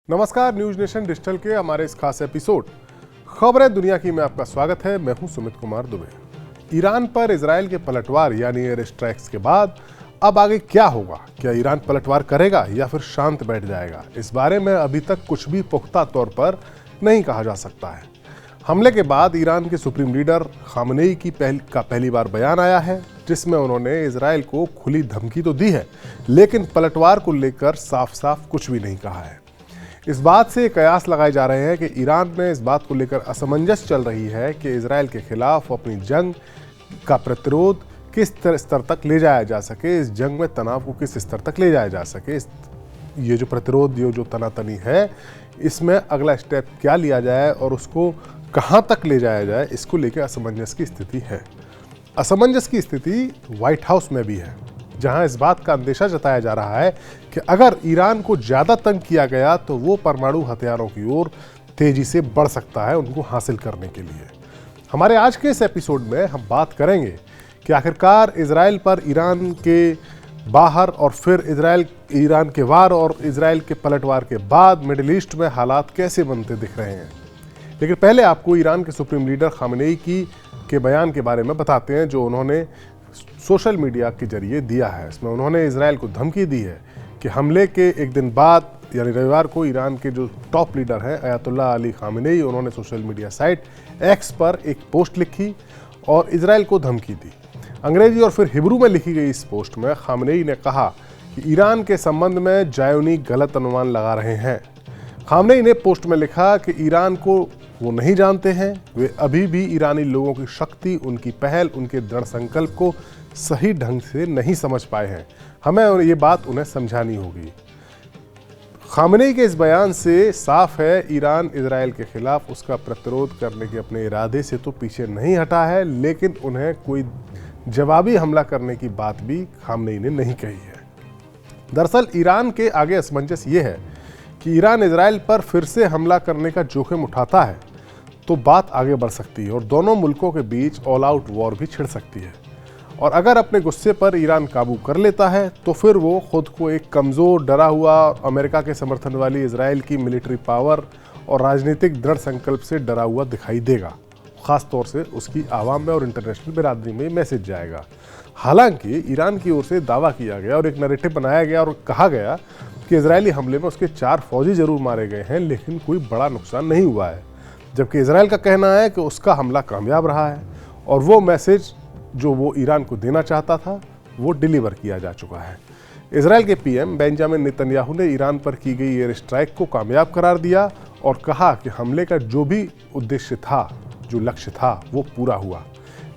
नमस्कार, news nation digital के हमारे इस खास एपिसोड खबरें दुनिया की में आपका स्वागत है। मैं हूं सुमित कुमार दुबे। ईरान पर इजराइल के पलटवार यानी एयर स्ट्राइक्स के बाद अब आगे क्या होगा? क्या ईरान पलटवार करेगा या फिर शांत बैठ जाएगा? इस बारे में अभी तक कुछ भी पुख्ता तौर पर नहीं कहा जा सकता है। हमले के बाद ईरान के सुप्रीम लीडर खामनेई की पहली बार बयान आया है, जिसमें उन्होंने इजराइल को खुली धमकी तो दी है, लेकिन पलटवार को लेकर साफ साफ कुछ भी नहीं कहा है। इस बात से कयास लगाए जा रहे हैं कि ईरान में इस बात को लेकर असमंजस चल रही है कि इजराइल के खिलाफ अपनी जंग का प्रतिरोध किस स्तर तक ले जाया जा सके, इस जंग में तनाव को किस स्तर तक ले जाया जा सके। ये जो प्रतिरोध, ये जो तनातनी है, इसमें अगला स्टेप क्या लिया जाए और उसको कहाँ तक ले जाया जाए, इसको लेकर असमंजस की स्थिति है। असमंजस की स्थिति व्हाइट हाउस में भी है, जहां इस बात का अंदेशा जताया जा रहा है कि अगर ईरान को ज़्यादा तंग किया गया तो वो परमाणु हथियारों की ओर तेजी से बढ़ सकता है उनको हासिल करने के लिए। हमारे आज के इस एपिसोड में हम बात करेंगे कि आखिरकार इजराइल पर ईरान के बाहर और फिर ईरान के वार और इजराइल के पलटवार के बाद मिडिल ईस्ट में हालात कैसे बनते दिख रहे हैं। लेकिन पहले आपको ईरान के सुप्रीम लीडर खामनेई के बयान के बारे में बताते हैं, जो उन्होंने सोशल मीडिया के जरिए दिया है। इसमें उन्होंने इजराइल को धमकी दी है कि हमले के एक दिन बाद यानी रविवार को ईरान के जो टॉप लीडर हैं अयातुल्लाह अली खामेनेई, उन्होंने सोशल मीडिया साइट एक्स पर एक पोस्ट लिखी और इजराइल को धमकी दी। अंग्रेजी और फिर हिब्रू में लिखी गई इस पोस्ट में खामेनेई ने कहा कि ईरान के संबंध में जायोनी गलत अनुमान लगा रहे हैं। खामेनेई ने पोस्ट में लिखा कि ईरान को वो नहीं जानते हैं, वे अभी भी ईरानी लोगों की शक्ति, उनकी पहल, उनके दृढ़ संकल्प को सही ढंग से नहीं समझ पाए हैं। हमें ये बात उन्हें समझानी होगी। खामेनेई के इस बयान से साफ है, ईरान इजराइल के खिलाफ उसका प्रतिरोध करने के अपने इरादे से तो पीछे नहीं हटा है, लेकिन उन्हें कोई जवाबी हमला करने की बात भी खामेनेई ने नहीं कही है। दरअसल ईरान के आगे असमंजस ये है कि ईरान इजराइल पर फिर से हमला करने का जोखिम उठाता है तो बात आगे बढ़ सकती है और दोनों मुल्कों के बीच ऑल आउट वॉर भी छिड़ सकती है। और अगर अपने गुस्से पर ईरान काबू कर लेता है तो फिर वो खुद को एक कमज़ोर, डरा हुआ, अमेरिका के समर्थन वाली इजराइल की मिलिट्री पावर और राजनीतिक दृढ़ संकल्प से डरा हुआ दिखाई देगा। ख़ास तौर से उसकी आवाम में और इंटरनेशनल बिरादरी में मैसेज जाएगा। हालांकि ईरान की ओर से दावा किया गया और एक नैरेटिव बनाया गया और कहा गया कि इजरायली हमले में उसके 4 फौजी जरूर मारे गए हैं, लेकिन कोई बड़ा नुकसान नहीं हुआ है। जबकि इजराइल का कहना है कि उसका हमला कामयाब रहा है और वो मैसेज जो वो ईरान को देना चाहता था वो डिलीवर किया जा चुका है। इजराइल के पीएम बेंजामिन नेतन्याहू ने ईरान पर की गई एयर स्ट्राइक को कामयाब करार दिया और कहा कि हमले का जो भी उद्देश्य था, जो लक्ष्य था, वो पूरा हुआ।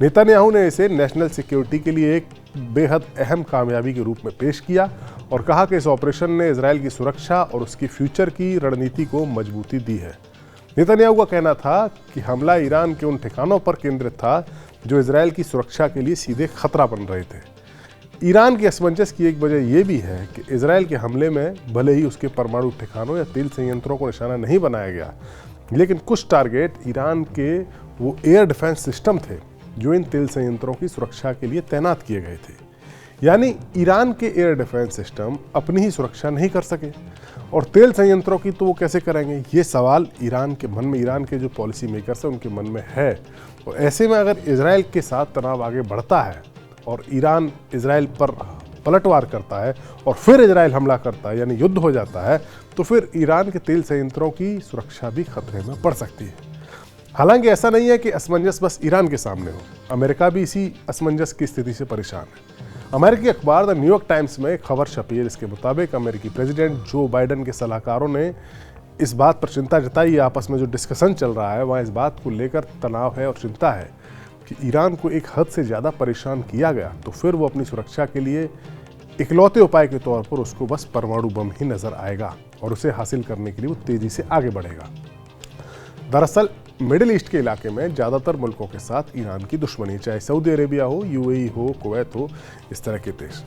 नेतन्याहू ने इसे नेशनल सिक्योरिटी के लिए एक बेहद अहम कामयाबी के रूप में पेश किया और कहा कि इस ऑपरेशन ने इजराइल की सुरक्षा और उसकी फ्यूचर की रणनीति को मजबूती दी है। नेतन्याहू का कहना था कि हमला ईरान के उन ठिकानों पर केंद्रित था जो इजराइल की सुरक्षा के लिए सीधे खतरा बन रहे थे। ईरान की असमंजस की एक वजह यह भी है कि इजराइल के हमले में भले ही उसके परमाणु ठिकानों या तेल संयंत्रों को निशाना नहीं बनाया गया, लेकिन कुछ टारगेट ईरान के वो एयर डिफेंस सिस्टम थे जो इन तेल संयंत्रों की सुरक्षा के लिए तैनात किए गए थे। यानी ईरान के एयर डिफेंस सिस्टम अपनी ही सुरक्षा नहीं कर सके और तेल संयंत्रों की तो वो कैसे करेंगे? ये सवाल ईरान के मन में, ईरान के जो पॉलिसी मेकर्स हैं उनके मन में है। और ऐसे में अगर इजराइल के साथ तनाव आगे बढ़ता है और ईरान इजराइल पर पलटवार करता है और फिर इजराइल हमला करता है, यानी युद्ध हो जाता है, तो फिर ईरान के तेल संयंत्रों की सुरक्षा भी खतरे में पड़ सकती है। हालांकि ऐसा नहीं है कि असमंजस बस ईरान के सामने हो, अमेरिका भी इसी असमंजस की स्थिति से परेशान है। अमेरिकी अखबार द न्यूयॉर्क टाइम्स में एक खबर छपी है जिसके मुताबिक अमेरिकी प्रेसिडेंट जो बाइडेन के सलाहकारों ने इस बात पर चिंता जताई, आपस में जो डिस्कशन चल रहा है वहाँ इस बात को लेकर तनाव है और चिंता है कि ईरान को एक हद से ज़्यादा परेशान किया गया तो फिर वो अपनी सुरक्षा के लिए इकलौते उपाय के तौर पर उसको बस परमाणु बम ही नजर आएगा और उसे हासिल करने के लिए वो तेजी से आगे बढ़ेगा। दरअसल मिडिल ईस्ट के इलाके में ज़्यादातर मुल्कों के साथ ईरान की दुश्मनी, चाहे सऊदी अरेबिया हो, यूएई हो, कुवैत हो, इस तरह के देश।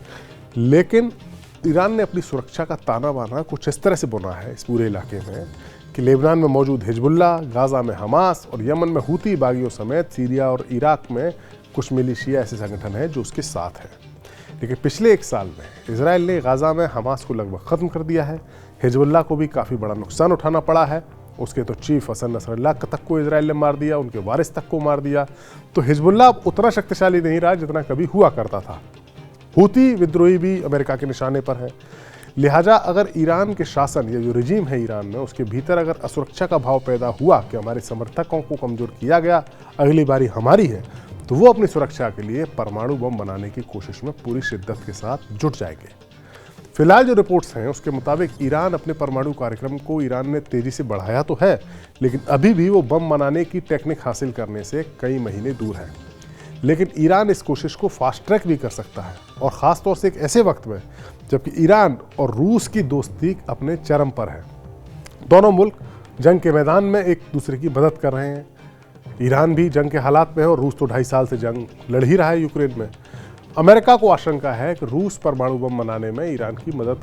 लेकिन ईरान ने अपनी सुरक्षा का ताना बाना कुछ इस तरह से बुना है इस पूरे इलाके में कि लेबनान में मौजूद हिजबुल्लाह, गाज़ा में हमास और यमन में हूती बागियों समेत सीरिया और इराक में कुछ मिलिशिया ऐसे संगठन हैं जो उसके साथ हैं। लेकिन पिछले 1 साल में इजराइल ने गाज़ा में हमास को लगभग ख़त्म कर दिया है, हिजबुल्लाह को भी काफ़ी बड़ा नुकसान उठाना पड़ा है। उसके तो चीफ हसन नसरल्लाह तक को इजराइल ने मार दिया, उनके वारिस तक को मार दिया। तो हिजबुल्लाह अब उतना शक्तिशाली नहीं रहा जितना कभी हुआ करता था। हूती विद्रोही भी अमेरिका के निशाने पर है। लिहाजा अगर ईरान के शासन या जो रिजीम है ईरान में, उसके भीतर अगर असुरक्षा का भाव पैदा हुआ कि हमारे समर्थकों को कमज़ोर किया गया, अगली बारी हमारी है, तो वो अपनी सुरक्षा के लिए परमाणु बम बनाने की कोशिश में पूरी शिद्दत के साथ जुट जाएंगे। फिलहाल जो रिपोर्ट्स हैं उसके मुताबिक ईरान अपने परमाणु कार्यक्रम को ईरान ने तेज़ी से बढ़ाया तो है, लेकिन अभी भी वो बम बनाने की टेक्निक हासिल करने से कई महीने दूर है। लेकिन ईरान इस कोशिश को फास्ट ट्रैक भी कर सकता है, और ख़ास तौर से एक ऐसे वक्त में जबकि ईरान और रूस की दोस्ती अपने चरम पर है। दोनों मुल्क जंग के मैदान में एक दूसरे की मदद कर रहे हैं। ईरान भी जंग के हालात में है और रूस तो 2.5 साल से जंग लड़ ही रहा है यूक्रेन में। अमेरिका को आशंका है कि रूस परमाणु बम बनाने में ईरान की मदद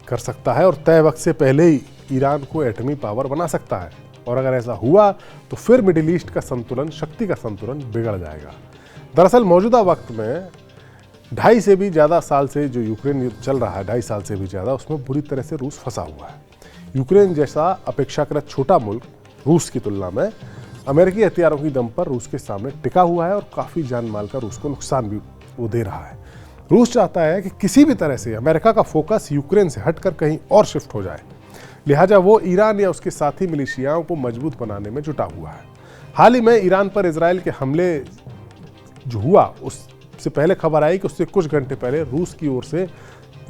कर सकता है और तय वक्त से पहले ही ईरान को एटमी पावर बना सकता है। और अगर ऐसा हुआ तो फिर मिडिल ईस्ट का संतुलन, शक्ति का संतुलन बिगड़ जाएगा। दरअसल मौजूदा वक्त में 2.5 से भी ज़्यादा साल से जो यूक्रेन युद्ध चल रहा है, 2.5 साल से भी ज़्यादा, उसमें बुरी तरह से रूस फंसा हुआ है। यूक्रेन जैसा अपेक्षाकृत छोटा मुल्क रूस की तुलना में अमेरिकी हथियारों की दम पर रूस के सामने टिका हुआ है और काफ़ी जान माल का रूस को नुकसान भी वो दे रहा है। रूस चाहता है कि किसी भी तरह से अमेरिका का फोकस यूक्रेन से हटकर कहीं और शिफ्ट हो जाए। लिहाजा वो ईरान या उसके साथी मिलिशियाओं को मजबूत बनाने में जुटा हुआ है। हाल ही में ईरान पर इजराइल के हमले जो हुआ, उससे पहले खबर आई कि उससे कुछ घंटे पहले रूस की ओर से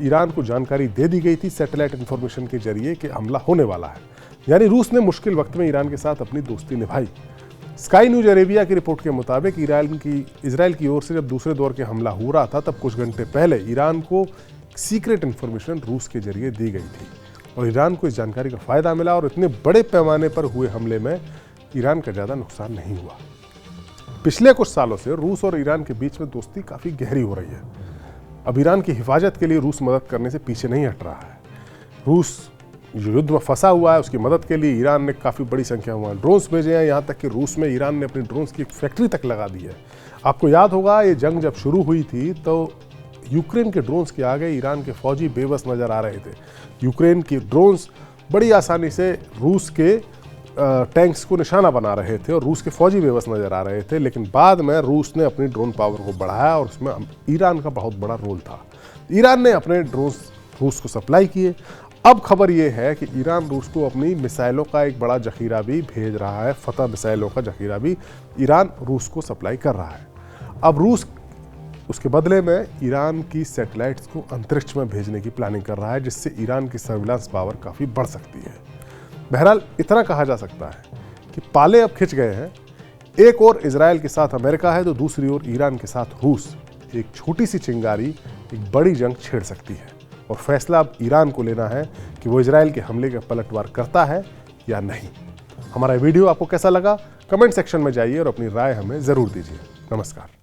ईरान को जानकारी दे दी गई थी सैटेलाइट इंफॉर्मेशन के जरिए कि हमला होने वाला है। यानी रूस ने मुश्किल वक्त में ईरान के साथ अपनी दोस्ती निभाई। स्काई न्यूज अरेबिया की रिपोर्ट के मुताबिक इजराइल की ओर से जब दूसरे दौर के हमला हो रहा था, तब कुछ घंटे पहले ईरान को सीक्रेट इंफॉर्मेशन रूस के जरिए दी गई थी और ईरान को इस जानकारी का फायदा मिला और इतने बड़े पैमाने पर हुए हमले में ईरान का ज़्यादा नुकसान नहीं हुआ। पिछले कुछ सालों से रूस और ईरान के बीच में दोस्ती काफ़ी गहरी हो रही है। अब ईरान की हिफाजत के लिए रूस मदद करने से पीछे नहीं हट रहा है। रूस जो युद्ध में फंसा हुआ है, उसकी मदद के लिए ईरान ने काफ़ी बड़ी संख्या में ड्रोन्स भेजे हैं। यहाँ तक कि रूस में ईरान ने अपनी ड्रोन्स की एक फैक्ट्री तक लगा दी है। आपको याद होगा, ये जंग जब शुरू हुई थी तो यूक्रेन के ड्रोन्स के आगे ईरान के फौजी बेबस नज़र आ रहे थे। यूक्रेन की ड्रोन्स बड़ी आसानी से रूस के टैंक्स को निशाना बना रहे थे और रूस के फौजी बेबस नज़र आ रहे थे। लेकिन बाद में रूस ने अपनी ड्रोन पावर को बढ़ाया और उसमें ईरान का बहुत बड़ा रोल था। ईरान ने अपने ड्रोन्स रूस को सप्लाई किए। अब खबर यह है कि ईरान रूस को अपनी मिसाइलों का एक बड़ा जखीरा भी भेज रहा है। फतह मिसाइलों का जखीरा भी ईरान रूस को सप्लाई कर रहा है। अब रूस उसके बदले में ईरान की सैटेलाइट्स को अंतरिक्ष में भेजने की प्लानिंग कर रहा है, जिससे ईरान की सर्विलांस पावर काफ़ी बढ़ सकती है। बहरहाल इतना कहा जा सकता है कि पाले अब खिंच गए हैं। एक और इजराइल के साथ अमेरिका है तो दूसरी ओर ईरान के साथ रूस। एक छोटी सी चिंगारी एक बड़ी जंग छेड़ सकती है और फैसला अब ईरान को लेना है कि वो इजराइल के हमले का पलटवार करता है या नहीं। हमारा वीडियो आपको कैसा लगा? कमेंट सेक्शन में जाइए और अपनी राय हमें ज़रूर दीजिए। नमस्कार।